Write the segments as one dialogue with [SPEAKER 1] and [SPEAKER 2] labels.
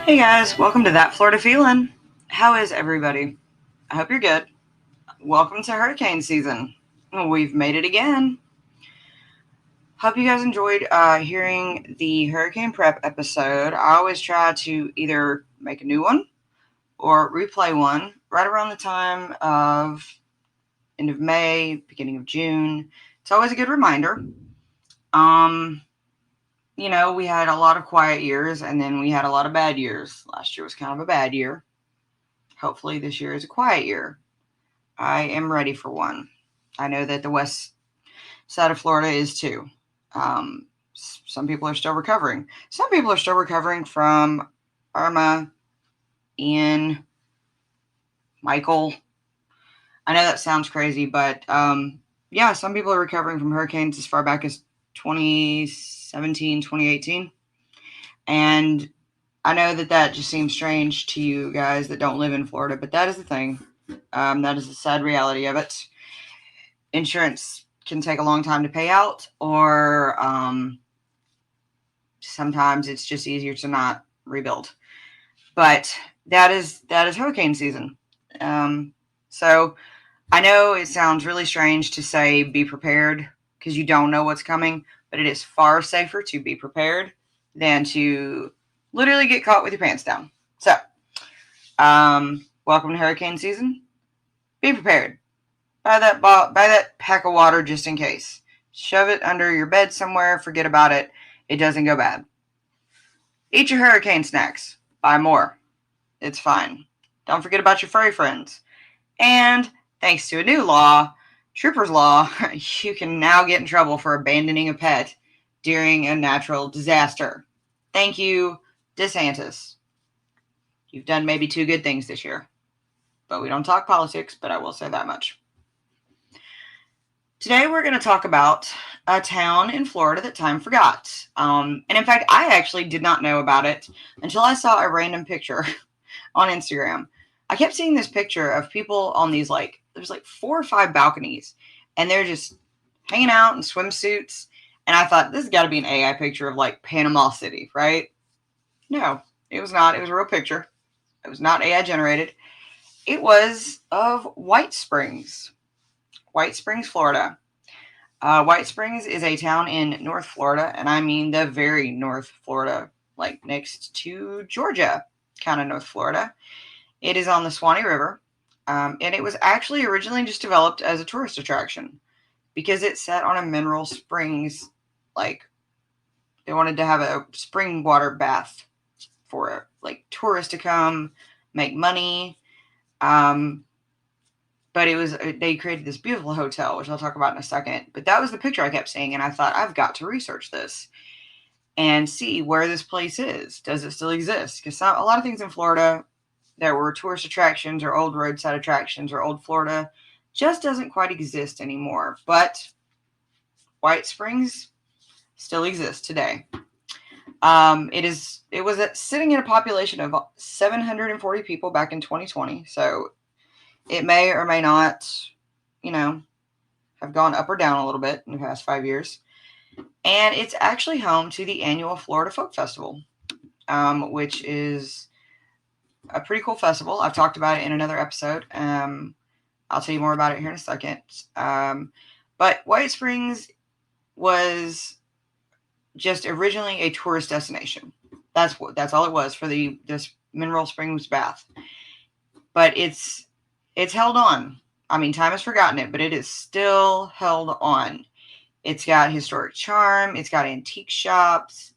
[SPEAKER 1] Hey guys, welcome to That Florida Feeling. How is everybody? I hope you're good. Welcome to hurricane season. We've made it again. Hope you guys enjoyed hearing the hurricane prep episode. I always try to either make a new one or replay one right around the time of end of May, beginning of June. It's always a good reminder. Um, we had a lot of quiet years and then we had a lot of bad years. Last year was kind of a bad year. Hopefully, this year is a quiet year. I am ready for one. I know that the west side of Florida is too. Some people are still recovering. Some people are still recovering from Irma, Ian, Michael. I know that sounds crazy, but yeah, some people are recovering from hurricanes as far back as 2017, 2018. And I know that just seems strange to you guys that don't live in Florida, but that is the thing. That is the sad reality of it. Insurance can take a long time to pay out, or sometimes it's just easier to not rebuild. But that is hurricane season. So I know it sounds really strange to say be prepared because you don't know what's coming, but it is far safer to be prepared than to literally get caught with your pants down. So, welcome to hurricane season. Be prepared. Buy that pack of water just in case. Shove it under your bed somewhere. Forget about it. It doesn't go bad. Eat your hurricane snacks. Buy more. It's fine. Don't forget about your furry friends. And thanks to a new law, Trooper's Law, you can now get in trouble for abandoning a pet during a natural disaster. Thank you, DeSantis. You've done maybe two good things this year. But we don't talk politics, but I will say that much. Today we're going to talk about a town in Florida that time forgot. And in fact, I actually did not know about it until I saw a random picture on Instagram. I kept seeing this picture of people on these there's 4 or 5 balconies, and they're just hanging out in swimsuits. And I thought, this has got to be an AI picture of Panama City, right? No, it was not. It was a real picture. It was not AI generated. It was of White Springs, Florida. White Springs is a town in North Florida, and I mean the very North Florida, like next to Georgia, kind of North Florida. It is on the Swanee River, and it was actually originally just developed as a tourist attraction because it sat on a mineral springs. They wanted to have a spring water bath for tourists to come make money. But they created this beautiful hotel, which I'll talk about in a second. But that was the picture I kept seeing, and I thought, I've got to research this and see where this place is. Does it still exist? Because a lot of things in Florida that were tourist attractions or old roadside attractions or old Florida just doesn't quite exist anymore. But White Springs still exists today. It was sitting in a population of 740 people back in 2020, so it may or may not, have gone up or down a little bit in the past 5 years. And it's actually home to the annual Florida Folk Festival, which is a pretty cool festival. I've talked about it in another episode. I'll tell you more about it here in a second. But White Springs was just originally a tourist destination. That's all it was for this mineral springs bath. But it's held on. I mean, time has forgotten it, but it is still held on. It's got historic charm. It's got antique shops.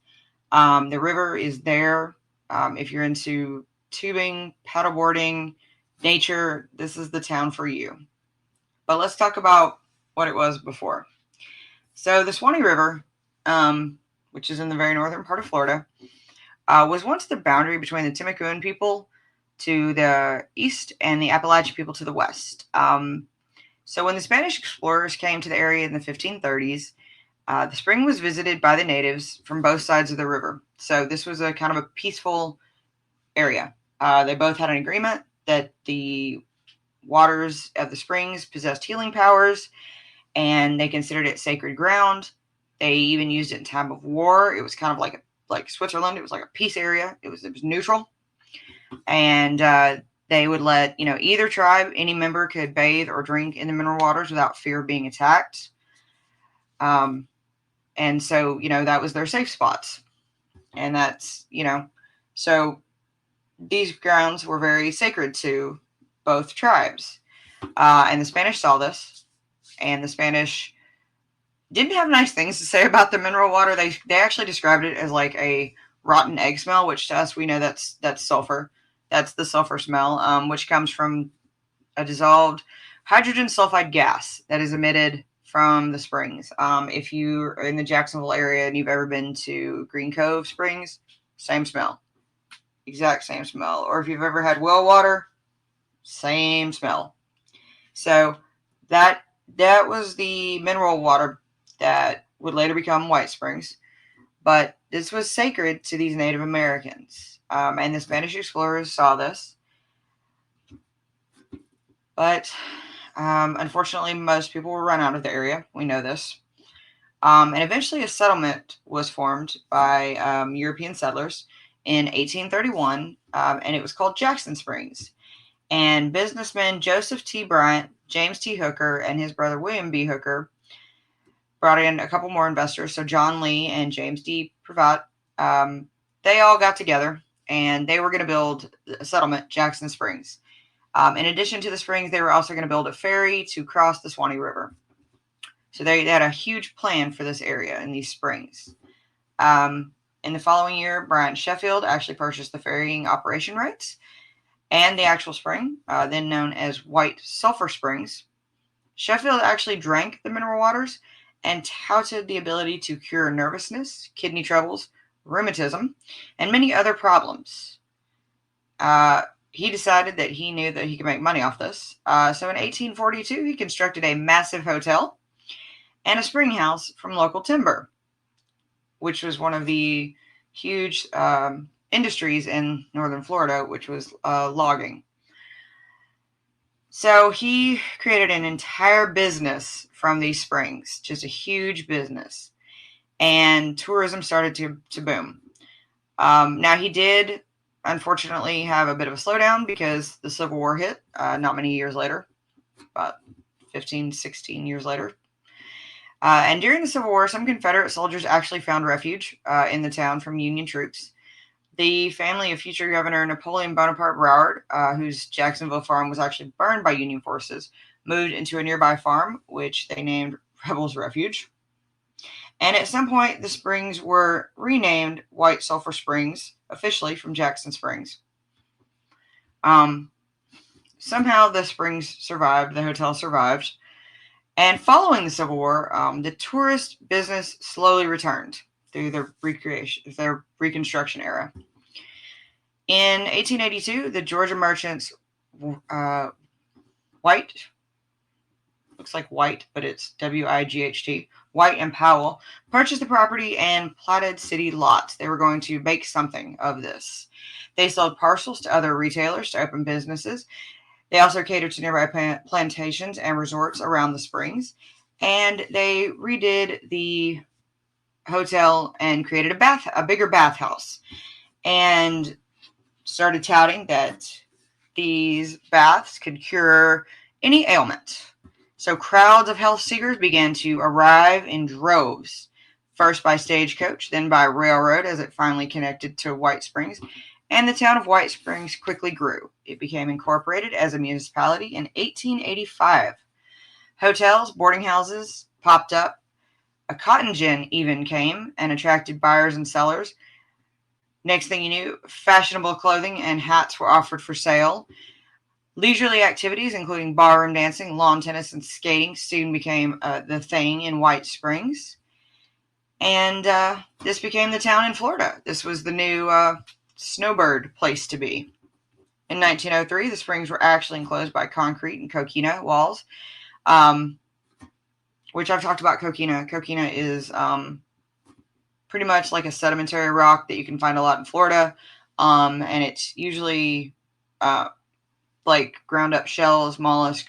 [SPEAKER 1] The river is there. If you're into tubing, paddleboarding, nature, this is the town for you. But let's talk about what it was before. So the Swanee River, which is in the very northern part of Florida, was once the boundary between the Timucuan people to the east and the Appalachian people to the west. So when the Spanish explorers came to the area in the 1530s, the spring was visited by the natives from both sides of the river. So this was a kind of a peaceful area. They both had an agreement that the waters of the springs possessed healing powers, and they considered it sacred ground. They even used it in time of war. It was kind of like Switzerland. It was like a peace area. It was neutral. And they would let, either tribe, any member could bathe or drink in the mineral waters without fear of being attacked. And so, that was their safe spots. And that's, so these grounds were very sacred to both tribes. And the Spanish saw this, and the Spanish didn't have nice things to say about the mineral water. They actually described it as like a rotten egg smell, which to us we know that's sulfur. That's the sulfur smell, which comes from a dissolved hydrogen sulfide gas that is emitted from the springs. If you're in the Jacksonville area and you've ever been to Green Cove Springs, same smell. Exact same smell. Or if you've ever had well water, same smell. So that was the mineral water that would later become White Springs. But this was sacred to these Native Americans. And the Spanish explorers saw this. But unfortunately, most people were run out of the area. We know this. And eventually a settlement was formed by European settlers in 1831, and it was called Jackson Springs. And businessmen Joseph T. Bryant, James T. Hooker, and his brother William B. Hooker brought in a couple more investors. So John Lee and James D. Pravat, they all got together, and they were going to build a settlement, Jackson Springs. In addition to the springs, they were also going to build a ferry to cross the Swanee River. So they had a huge plan for this area and these springs. In the following year, Bryant Sheffield actually purchased the ferrying operation rights and the actual spring, then known as White Sulphur Springs. Sheffield actually drank the mineral waters and touted the ability to cure nervousness, kidney troubles, rheumatism, and many other problems. He decided that he knew that he could make money off this. So in 1842, he constructed a massive hotel and a spring house from local timber, which was one of the huge industries in northern Florida, which was logging. So he created an entire business from these springs, just a huge business. And tourism started to boom. Now he did, unfortunately, have a bit of a slowdown because the Civil War hit not many years later, about 15, 16 years later. And during the Civil War, some Confederate soldiers actually found refuge in the town from Union troops. The family of future Governor Napoleon Bonaparte Broward, whose Jacksonville farm was actually burned by Union forces, moved into a nearby farm, which they named Rebels Refuge. And at some point, the springs were renamed White Sulphur Springs, officially from Jackson Springs. Somehow the springs survived, the hotel survived. And following the Civil War, the tourist business slowly returned through their Reconstruction era. In 1882, the Georgia merchants, White, looks like White, but it's Wight, White and Powell, purchased the property and platted city lots. They were going to make something of this. They sold parcels to other retailers to open businesses. They also catered to nearby plantations and resorts around the springs. And they redid the hotel and created a bigger bathhouse. And started touting that these baths could cure any ailment. So crowds of health seekers began to arrive in droves, first by stagecoach, then by railroad as it finally connected to White Springs. And the town of White Springs quickly grew. It became incorporated as a municipality in 1885. Hotels, boarding houses popped up. A cotton gin even came and attracted buyers and sellers. Next thing you knew, fashionable clothing and hats were offered for sale. Leisurely activities, including barroom dancing, lawn tennis, and skating, soon became the thing in White Springs. And this became the town in Florida. This was the new snowbird place to be. In 1903, the springs were actually enclosed by concrete and coquina walls, which I've talked about coquina. Coquina is pretty much like a sedimentary rock that you can find a lot in Florida. And it's usually like ground up shells, mollusk.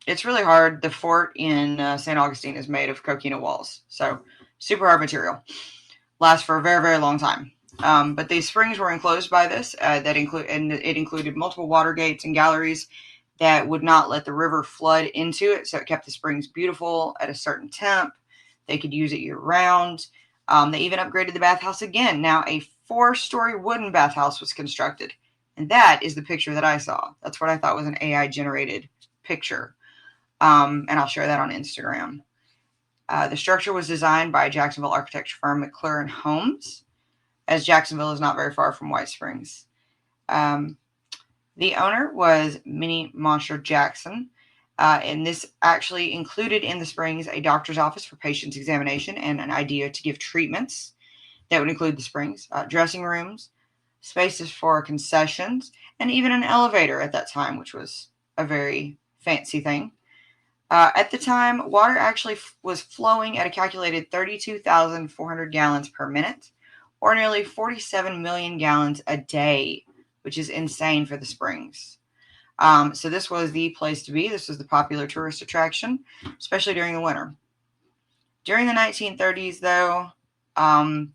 [SPEAKER 1] It's really hard. The fort in St. Augustine is made of coquina walls. So super hard material. Lasts for a very, very long time. But these springs were enclosed by this. It included multiple water gates and galleries that would not let the river flood into it, so it kept the springs beautiful at a certain temp. They could use it year round. They even upgraded the bathhouse again. Now a 4-story wooden bathhouse was constructed, and that is the picture that I saw. That's what I thought was an AI generated picture, and I'll share that on Instagram. The structure was designed by Jacksonville architecture firm McLaren Homes, as Jacksonville is not very far from White Springs. The owner was Minnie Monsher Jackson, and this actually included in the springs a doctor's office for patients' examination and an idea to give treatments that would include the springs, dressing rooms, spaces for concessions, and even an elevator at that time, which was a very fancy thing. At the time, water actually was flowing at a calculated 32,400 gallons per minute, or nearly 47 million gallons a day, which is insane for the springs. So this was the place to be. This was the popular tourist attraction, especially during the winter. During the 1930s, though, there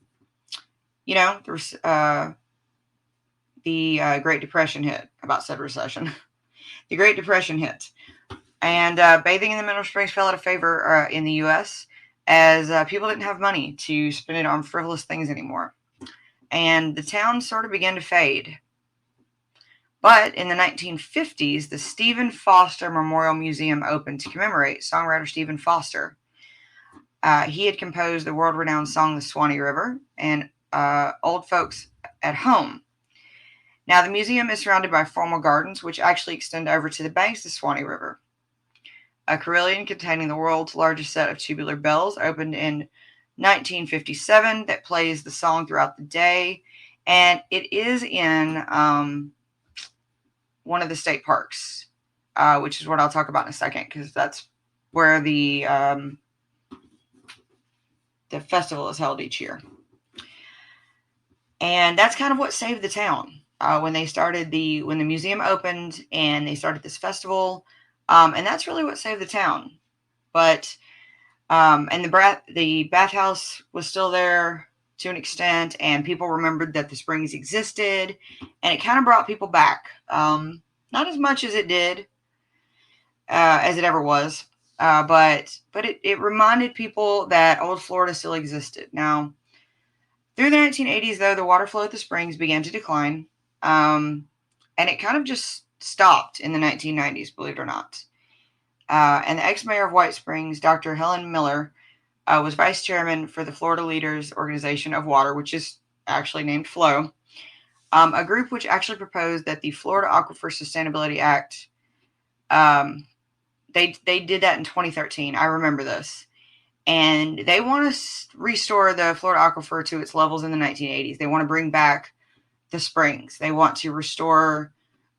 [SPEAKER 1] was, the Great Depression hit. About said recession. The Great Depression hit. And bathing in the mineral springs fell out of favor in the U.S. as people didn't have money to spend it on frivolous things anymore. And the town sort of began to fade. But in the 1950s, the Stephen Foster Memorial Museum opened to commemorate songwriter Stephen Foster. He had composed the world-renowned song The Swanee River and Old Folks at Home. Now, the museum is surrounded by formal gardens, which actually extend over to the banks of the Swanee River. A carillon containing the world's largest set of tubular bells opened in 1957 that plays the song throughout the day, and it is in one of the state parks, which is what I'll talk about in a second, because that's where the festival is held each year. And that's kind of what saved the town when the museum opened and they started this festival. And that's really what saved the town. But and the bathhouse was still there to an extent, and people remembered that the springs existed, and it kind of brought people back. Not as much as it did, as it ever was, but it reminded people that old Florida still existed. Now, through the 1980s, though, the water flow at the springs began to decline, and it kind of just stopped in the 1990s, believe it or not. And the ex-mayor of White Springs, Dr. Helen Miller, was vice chairman for the Florida Leaders Organization of Water, which is actually named FLOW, a group which actually proposed that the Florida Aquifer Sustainability Act, they did that in 2013. I remember this. And they want to restore the Florida aquifer to its levels in the 1980s. They want to bring back the springs. They want to restore,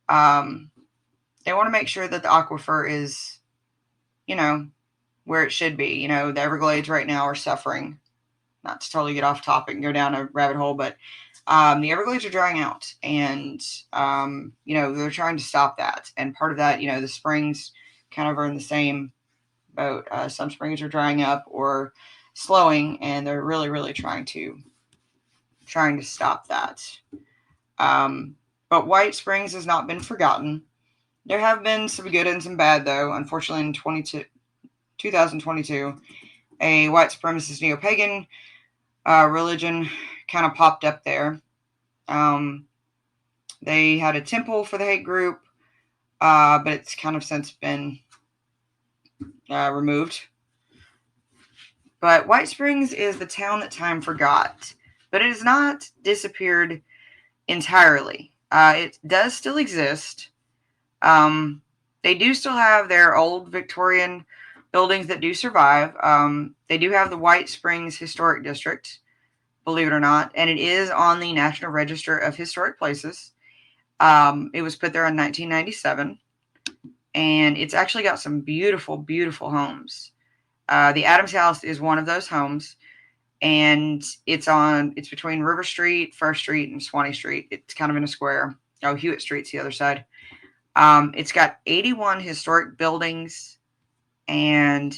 [SPEAKER 1] they want to make sure that the aquifer is, where it should be. The Everglades right now are suffering. Not to totally get off topic and go down a rabbit hole, but the Everglades are drying out. And, they're trying to stop that. And part of that, the springs kind of are in the same boat. Some springs are drying up or slowing, and they're really, really trying to stop that. But White Springs has not been forgotten. There have been some good and some bad, though. Unfortunately, in 2022, a white supremacist neo-pagan religion kind of popped up there. They had a temple for the hate group, but it's kind of since been removed. But White Springs is the town that time forgot, but it has not disappeared entirely. It does still exist. They do still have their old Victorian buildings that do survive. They do have the White Springs Historic District, believe it or not, and it is on the National Register of Historic Places. It was put there in 1997. And it's actually got some beautiful, beautiful homes. The Adams House is one of those homes, and it's between River Street, First Street, and Swanee Street. It's kind of in a square. Oh, Hewitt Street's the other side. It's got 81 historic buildings, and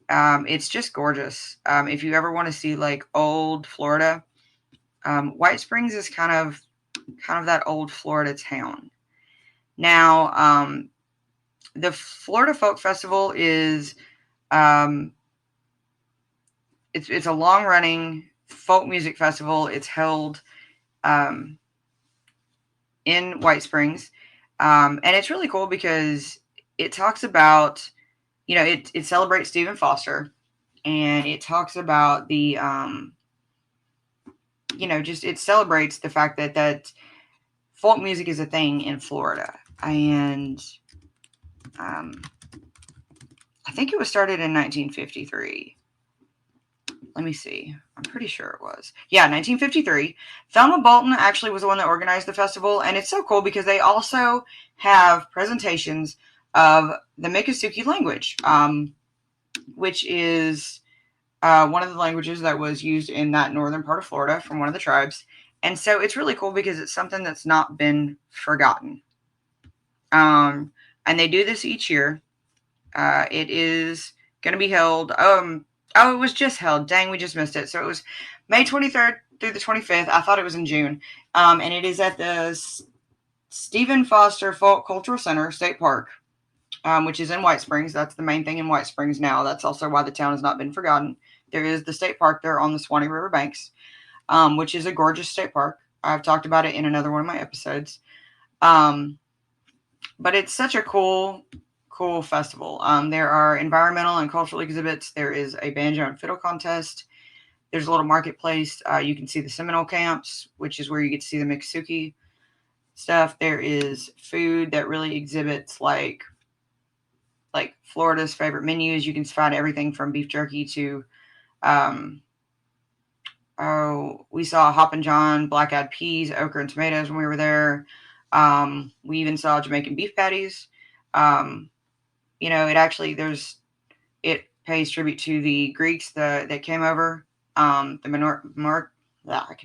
[SPEAKER 1] it's just gorgeous. If you ever want to see like old Florida, White Springs is kind of that old Florida town. Now, the Florida Folk Festival is it's a long running folk music festival. It's held in White Springs, and it's really cool because it talks about, it celebrates Stephen Foster, and it talks about the just it celebrates the fact that folk music is a thing in Florida, and I think it was started in 1953. Let me see. I'm pretty sure it was. Yeah, 1953. Thelma Bolton actually was the one that organized the festival, and it's so cool because they also have presentations of the Miccosukee language, which is one of the languages that was used in that northern part of Florida from one of the tribes. And so it's really cool because it's something that's not been forgotten. And they do this each year. It is going to be held. It was just held. Dang, we just missed it. So it was May 23rd through the 25th. I thought it was in June. And it is at the Stephen Foster Folk Cultural Center State Park, which is in White Springs. That's the main thing in White Springs now. That's also why the town has not been forgotten. There is the state park there on the Swanee River banks, which is a gorgeous state park. I've talked about it in another one of my episodes. But it's such a cool festival. There are environmental and cultural exhibits. There is a banjo and fiddle contest. There's a little marketplace. You can see the Seminole camps, which is where you get to see the Miccosukee stuff. There is food that really exhibits like Florida's favorite menus. You can find everything from beef jerky to we saw Hoppin' John, black-eyed peas, okra, and tomatoes when we were there. We even saw Jamaican beef patties. It pays tribute to the Greeks that came over, I can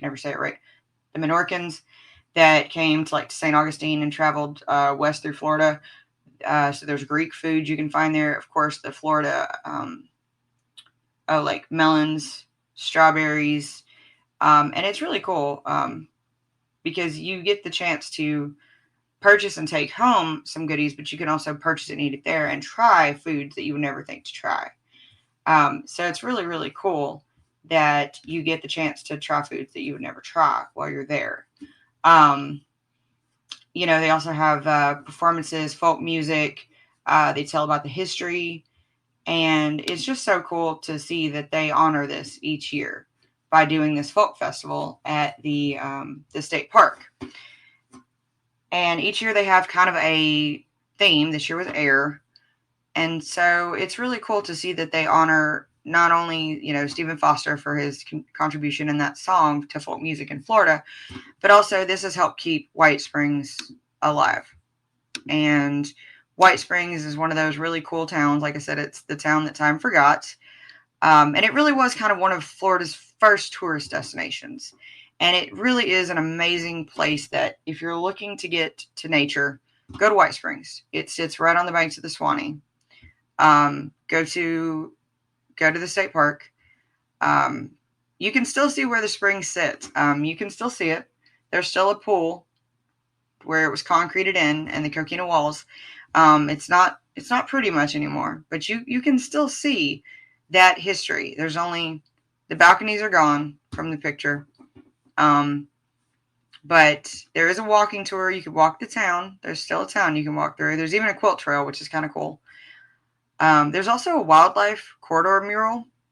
[SPEAKER 1] never say it right. The Menorcans that came to St. Augustine and traveled west through Florida. So there's Greek food you can find there. Of course, the Florida, like melons, strawberries, and it's really cool because you get the chance to purchase and take home some goodies, but you can also purchase and eat it there and try foods that you would never think to try. So it's really, really cool that you get the chance to try foods that you would never try while you're there. They also have performances, folk music. They tell about the history, and it's just so cool to see that they honor this each year by doing this folk festival at the state park. And each year they have kind of a theme. This year was air. And so it's really cool to see that they honor not only, Stephen Foster for his contribution in that song to folk music in Florida, but also this has helped keep White Springs alive. And White Springs is one of those really cool towns. Like I said, it's the town that time forgot. And it really was kind of one of Florida's first tourist destinations. And it really is an amazing place that if you're looking to get to nature, go to White Springs. It sits right on the banks of the Swanee. Go to the state park. You can still see where the springs sit. You can still see it. There's still a pool where it was concreted in and the coquina walls. It's not pretty much anymore, but you can still see that history. There's only the balconies are gone from the picture. But there is a walking tour. You can walk the town. There's still a town you can walk through. There's even a quilt trail, which is kind of cool. There's also a wildlife corridor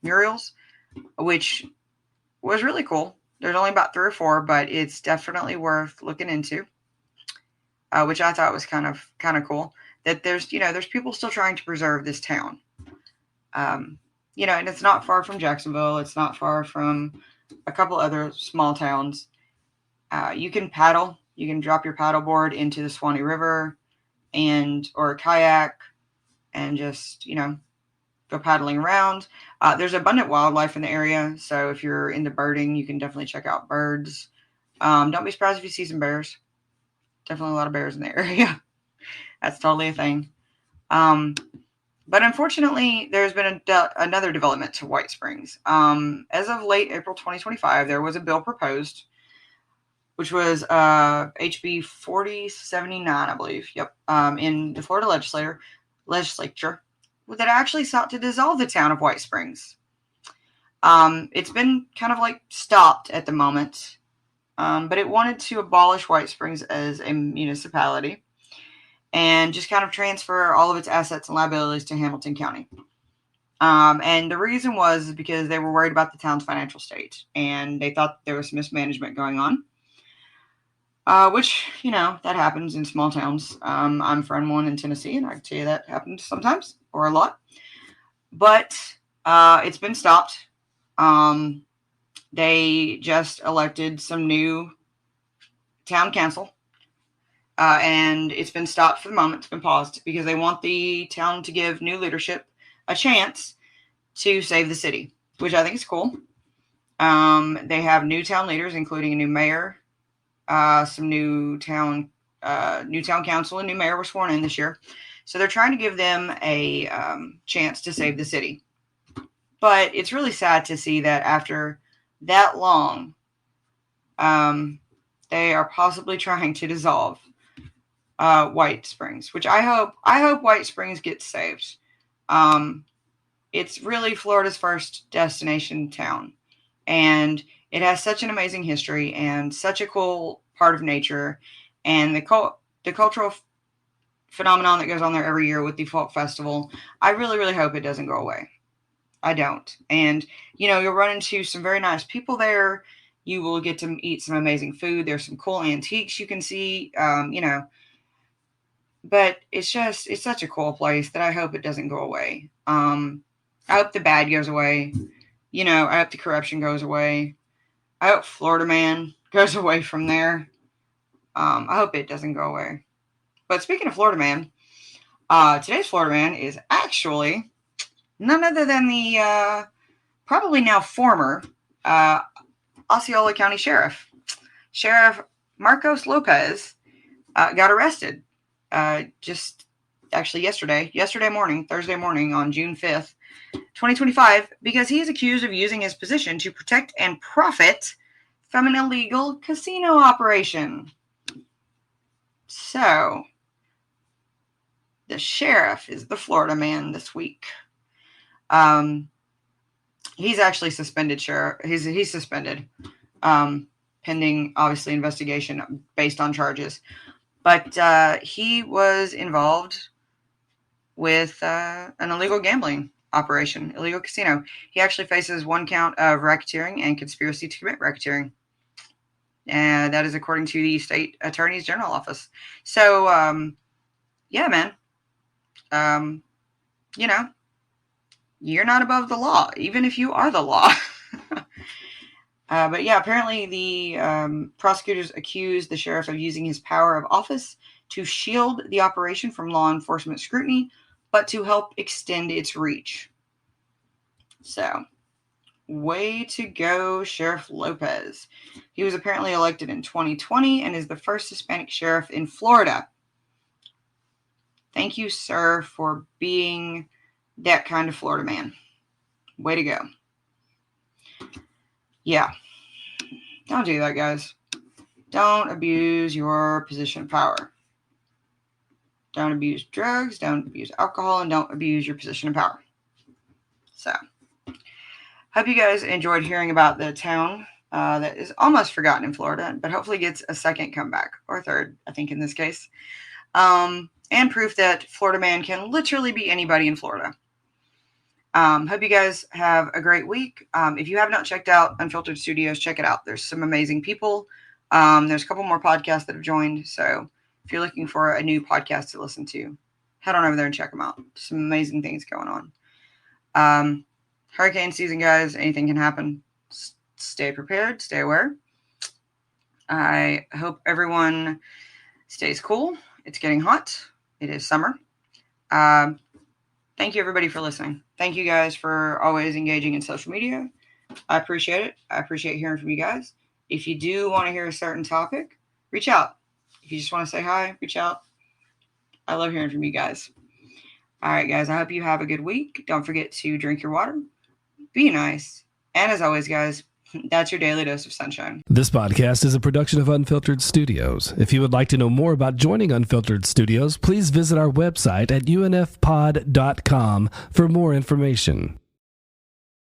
[SPEAKER 1] murals, which was really cool. There's only about 3 or 4, but it's definitely worth looking into. Which I thought was kind of cool. That there's people still trying to preserve this town. And it's not far from Jacksonville. It's not far from a couple other small towns. You can paddle. You can drop your paddleboard into the Swanee River or a kayak and just, go paddling around. There's abundant wildlife in the area. So if you're into birding, you can definitely check out birds. Don't be surprised if you see some bears. Definitely a lot of bears in the area. That's totally a thing. But unfortunately, there's been another development to White Springs. As of late April 2025, there was a bill proposed which was HB 4079, I believe. Yep, in the Florida legislature that actually sought to dissolve the town of White Springs. It's been kind of like stopped at the moment, but it wanted to abolish White Springs as a municipality and just kind of transfer all of its assets and liabilities to Hamilton County. And the reason was because they were worried about the town's financial state, and they thought there was mismanagement going on. Which, that happens in small towns. I'm from one in Tennessee, and I can tell you that happens sometimes, or a lot. But it's been stopped. They just elected some new town council, and it's been stopped for the moment. It's been paused because they want the town to give new leadership a chance to save the city, which I think is cool. They have new town leaders, including a new mayor, some new town council, and new mayor were sworn in this year. So they're trying to give them a chance to save the city. But it's really sad to see that after that long, they are possibly trying to dissolve White Springs, which I hope White Springs gets saved. It's really Florida's first destination town, and it has such an amazing history and such a cool part of nature, and the cultural phenomenon that goes on there every year with the folk festival. I really, really hope it doesn't go away. I don't. And, you'll run into some very nice people there. You will get to eat some amazing food. There's some cool antiques you can see, but it's such a cool place that I hope it doesn't go away. I hope the bad goes away. I hope the corruption goes away. I hope Florida Man goes away from there. I hope it doesn't go away. But speaking of Florida Man, today's Florida Man is actually none other than the probably now former Osceola County Sheriff. Sheriff Marcos Lopez got arrested just actually Thursday morning on June 5th, 2025, because he is accused of using his position to protect and profit from an illegal casino operation. So, the sheriff is the Florida Man this week. He's actually suspended, Sheriff. He's suspended, pending, obviously, investigation based on charges. But he was involved with an illegal gambling operation, illegal casino. He actually faces 1 count of racketeering and conspiracy to commit racketeering. And that is according to the state attorney's general office. So, yeah, man. You're not above the law, even if you are the law. But yeah, apparently the prosecutors accused the sheriff of using his power of office to shield the operation from law enforcement scrutiny, but to help extend its reach. So, way to go, Sheriff Lopez. He was apparently elected in 2020 and is the first Hispanic sheriff in Florida. Thank you, sir, for being that kind of Florida man. Way to go. Yeah. Don't do that, guys. Don't abuse your position of power. Don't abuse drugs, don't abuse alcohol, and don't abuse your position of power. So, hope you guys enjoyed hearing about the town that is almost forgotten in Florida, but hopefully gets a second comeback, or third, I think in this case. And proof that Florida Man can literally be anybody in Florida. Hope you guys have a great week. If you have not checked out Unfiltered Studios, check it out. There's some amazing people. There's a couple more podcasts that have joined. So if you're looking for a new podcast to listen to, head on over there and check them out. Some amazing things going on. Hurricane season, guys. Anything can happen. Stay prepared. Stay aware. I hope everyone stays cool. It's getting hot. It is summer. Thank you, everybody, for listening. Thank you guys for always engaging in social media. I appreciate it. I appreciate hearing from you guys. If you do want to hear a certain topic, reach out. If you just want to say hi, reach out. I love hearing from you guys. All right, guys, I hope you have a good week. Don't forget to drink your water. Be nice. And as always, guys, That's your daily dose of sunshine.
[SPEAKER 2] This podcast is a production of Unfiltered Studios. If you would like to know more about joining Unfiltered Studios, please visit our website at unfpod.com for more information.